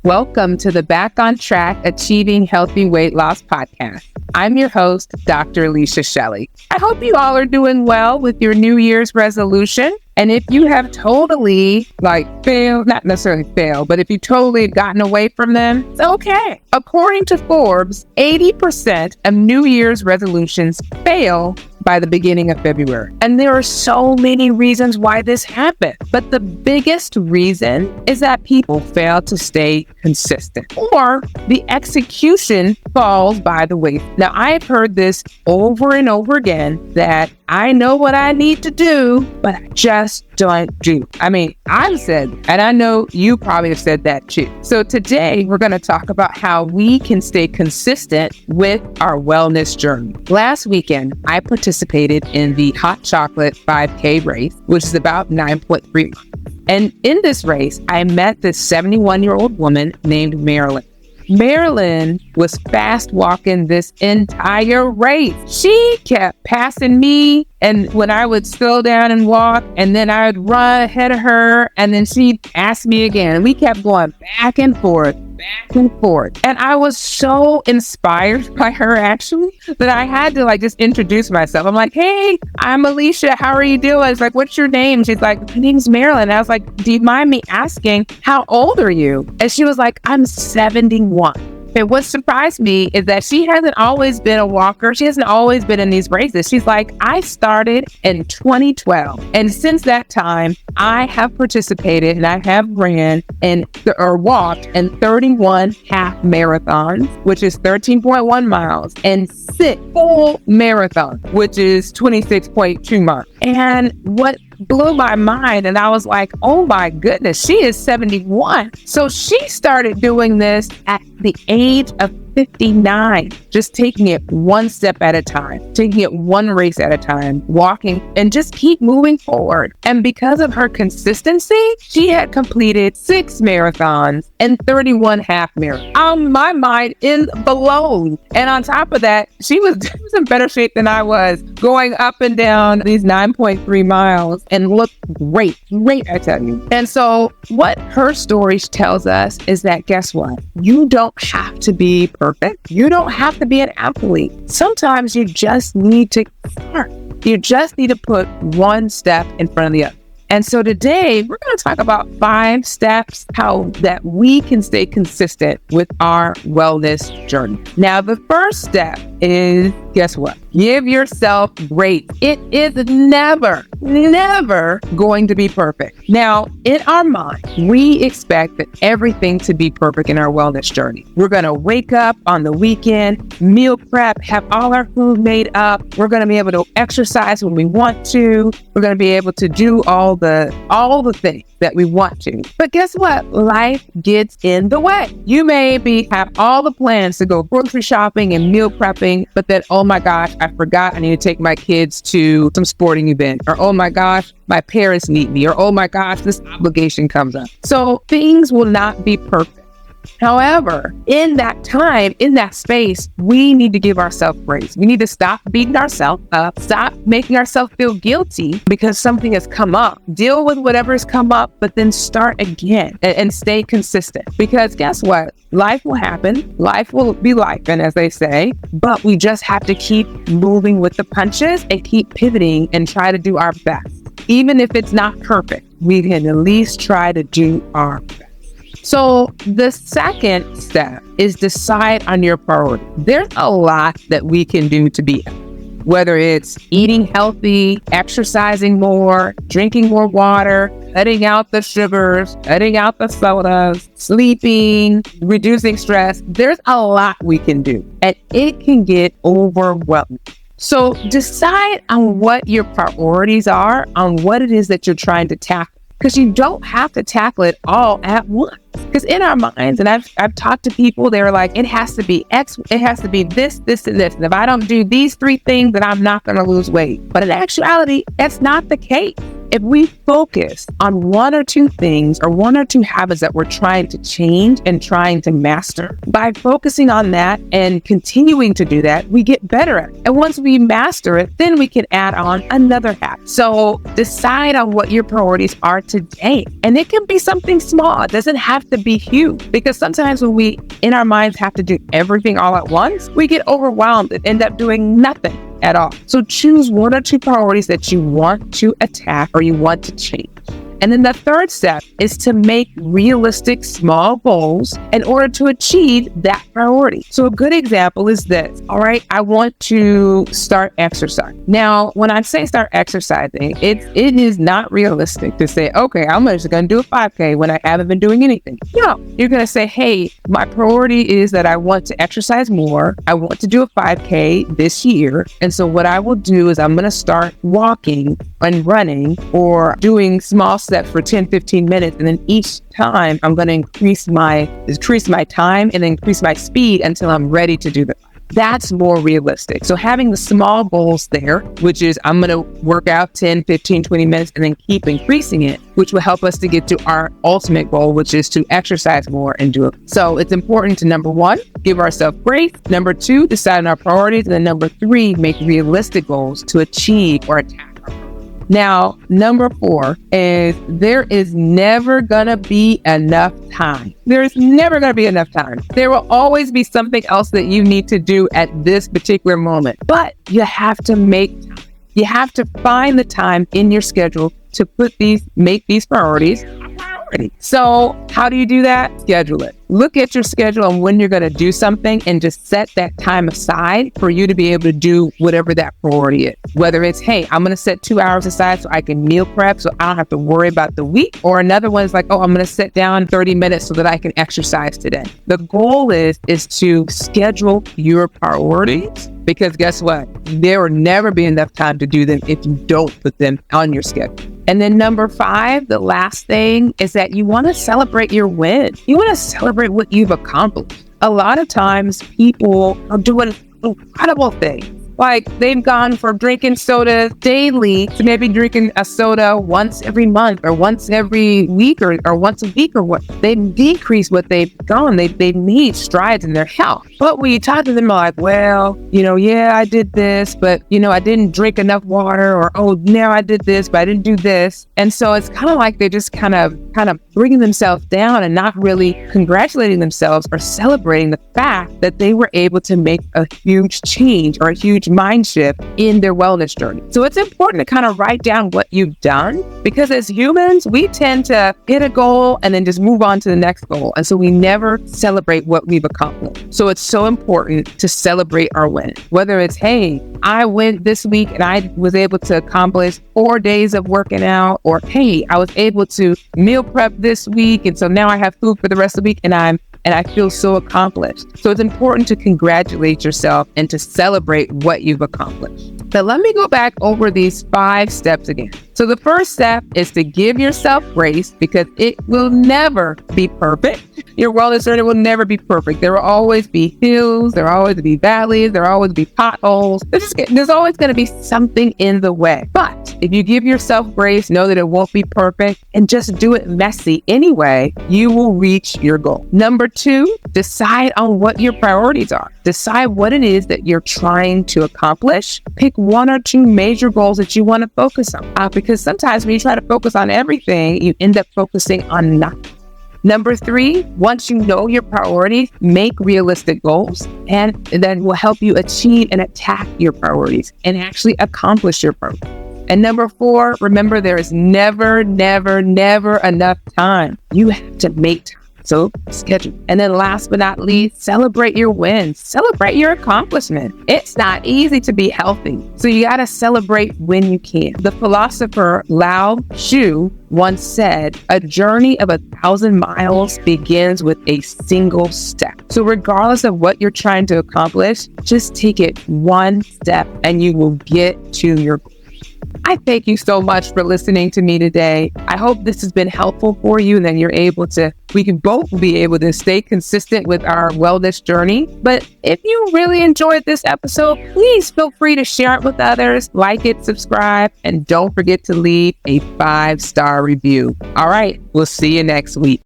Welcome to the Back on Track Achieving Healthy Weight Loss podcast. I'm your host, Dr. Shelly. I hope you all are doing well with your New Year's resolution. And if you have totally failed, not necessarily failed, but if you totally gotten away from them, it's okay. According to Forbes, 80% of New Year's resolutions fail by the beginning of February. And there are so many reasons why this happens. But the biggest reason is that people fail to stay consistent or the execution falls by the way. Now, I've heard this over and over again that I know what I need to do, but I just don't do. I mean, I've said, and I know you probably have said that too. So today we're going to talk about how we can stay consistent with our wellness journey. Last weekend, I participated in the hot chocolate 5K race, which is about 9.3 miles. And in this race, I met this 71-year-old woman named Marilyn. Marilyn was fast walking this entire race. She kept passing me, and when I would slow down and walk, and then I would run ahead of her, and then she'd ask me again. We kept going back and forth. And I was so inspired by her actually that I had to just introduce myself. I'm like, hey, I'm Alicia. How are you doing? It's like, what's your name? She's like, my name's Marilyn. And I was like, do you mind me asking, how old are you? And she was like, I'm 71. And what surprised me is that she hasn't always been a walker. She hasn't always been in these races. She's like, I started in 2012. And since that time, I have participated and I have ran or walked in 31 half marathons, which is 13.1 miles, and 6 full marathons, which is 26.2 miles. And what blew my mind, and I was like, oh my goodness, she is 71. So she started doing this at the age of 59, just taking it one step at a time, taking it one race at a time, walking and just keep moving forward. And because of her consistency, she had completed 6 marathons and 31 half marathons. My mind is blown. And on top of that, she was in better shape than I was, going up and down these 9.3 miles and looked great, I tell you. And so what her story tells us is that, guess what? You don't have to be perfect. You don't have to be an athlete. Sometimes you just need to start. You just need to put one step in front of the other. And so today we're going to talk about 5 steps how that we can stay consistent with our wellness journey. Now, the first step is, guess what? Give yourself grace. It is never going to be perfect. Now, in our mind, we expect that everything to be perfect in our wellness journey. We're going to wake up on the weekend, meal prep, have all our food made up. We're going to be able to exercise when we want to. We're going to be able to do all the things that we want to. But guess what? Life gets in the way. You may have all the plans to go grocery shopping and meal prepping, but then, oh my gosh, I forgot I need to take my kids to some sporting event, or oh my gosh, my parents need me, or oh my gosh, this obligation comes up. So things will not be perfect. However, in that time, in that space, we need to give ourselves grace. We need to stop beating ourselves up, stop making ourselves feel guilty because something has come up. Deal with whatever has come up, but then start again and stay consistent. Because guess what? Life will happen. Life will be life, and as they say, but we just have to keep moving with the punches and keep pivoting and try to do our best. Even if it's not perfect, we can at least try to do our best. So the second step is decide on your priority. There's a lot that we can do to be healthy, whether it's eating healthy, exercising more, drinking more water, cutting out the sugars, cutting out the sodas, sleeping, reducing stress. There's a lot we can do, and it can get overwhelming. So decide on what your priorities are, on what it is that you're trying to tackle. Because you don't have to tackle it all at once. Because in our minds, and I've talked to people, they're like, it has to be X, it has to be this, this, and this. And if I don't do these 3 things, then I'm not going to lose weight. But in actuality, that's not the case. if we focus on one or two things or one or two habits that we're trying to change and trying to master, by focusing on that and continuing to do that, we get better at it. And once we master it, then we can add on another habit. So decide on what your priorities are today. And it can be something small. It doesn't have to be huge, because sometimes when we in our minds have to do everything all at once, we get overwhelmed and end up doing nothing at all. So choose one or two priorities that you want to attack or you want to change. And then the third step is to make realistic small goals in order to achieve that priority. So a good example is this. All right, I want to start exercise. Now, when I say start exercising, it is not realistic to say, okay, I'm just going to do a 5K when I haven't been doing anything. No, you're going to say, hey, my priority is that I want to exercise more. I want to do a 5K this year. And so what I will do is I'm going to start walking and running or doing small steps for 10, 15 minutes. And then each time I'm going to increase my time and increase my speed until I'm ready to do that. That's more realistic. So having the small goals there, which is I'm going to work out 10, 15, 20 minutes and then keep increasing it, which will help us to get to our ultimate goal, which is to exercise more and do it. So it's important to, number one, give ourselves grace. Number two, decide on our priorities. And then number three, make realistic goals to achieve or attack. Now, number four is there is never going to be enough time. There's never going to be enough time. There will always be something else that you need to do at this particular moment, but you have to make time. You have to find the time in your schedule to make these priorities a priority. So how do you do that? Schedule it. Look at your schedule and when you're going to do something and just set that time aside for you to be able to do whatever that priority is. Whether it's, hey, I'm going to set 2 hours aside so I can meal prep so I don't have to worry about the week. Or another one is like, oh, I'm going to sit down 30 minutes so that I can exercise today. The goal is to schedule your priorities, because guess what? There will never be enough time to do them if you don't put them on your schedule. And then number five, the last thing is that you want to celebrate your win. You want to celebrate what you've accomplished. A lot of times people are doing incredible things. Like they've gone from drinking soda daily to maybe drinking a soda once every month or once every week or once a week or what. They've decreased what they've done. They've made strides in their health. But when you talk to them, they're like, well, yeah, I did this, but, I didn't drink enough water, or, oh, now I did this, but I didn't do this. And so it's kind of like they just kind of bringing themselves down and not really congratulating themselves or celebrating the fact that they were able to make a huge change or a huge mind shift in their wellness journey. So it's important to kind of write down what you've done, because as humans, we tend to hit a goal and then just move on to the next goal. And so we never celebrate what we've accomplished. So it's so important to celebrate our win. Whether it's, hey, I went this week and I was able to accomplish 4 days of working out, or hey, I was able to meal prep this week. And so now I have food for the rest of the week and I feel so accomplished. So it's important to congratulate yourself and to celebrate what you've accomplished. So let me go back over these 5 steps again. So the first step is to give yourself grace, because it will never be perfect. Your wellness journey will never be perfect. There will always be hills. There will always be valleys. There will always be potholes. There's always going to be something in the way. But if you give yourself grace, know that it won't be perfect, and just do it messy anyway, you will reach your goal. Number 2, decide on what your priorities are. Decide what it is that you're trying to accomplish. Pick 1 or 2 major goals that you want to focus on. Because sometimes when you try to focus on everything, you end up focusing on nothing. Number 3, once you know your priorities, make realistic goals, and that will help you achieve and attack your priorities and actually accomplish your priorities. And number 4, remember there is never enough time. You have to make time. So schedule. And then last but not least, celebrate your wins. Celebrate your accomplishment. It's not easy to be healthy, so you got to celebrate when you can. The philosopher Lao-Tzu once said, a journey of 1,000 miles begins with a single step. So regardless of what you're trying to accomplish, just take it 1 step and you will get to your goal. I thank you so much for listening to me today. I hope this has been helpful for you and then we can both be able to stay consistent with our wellness journey. But if you really enjoyed this episode, please feel free to share it with others, like it, subscribe, and don't forget to leave a 5-star review. All right, we'll see you next week.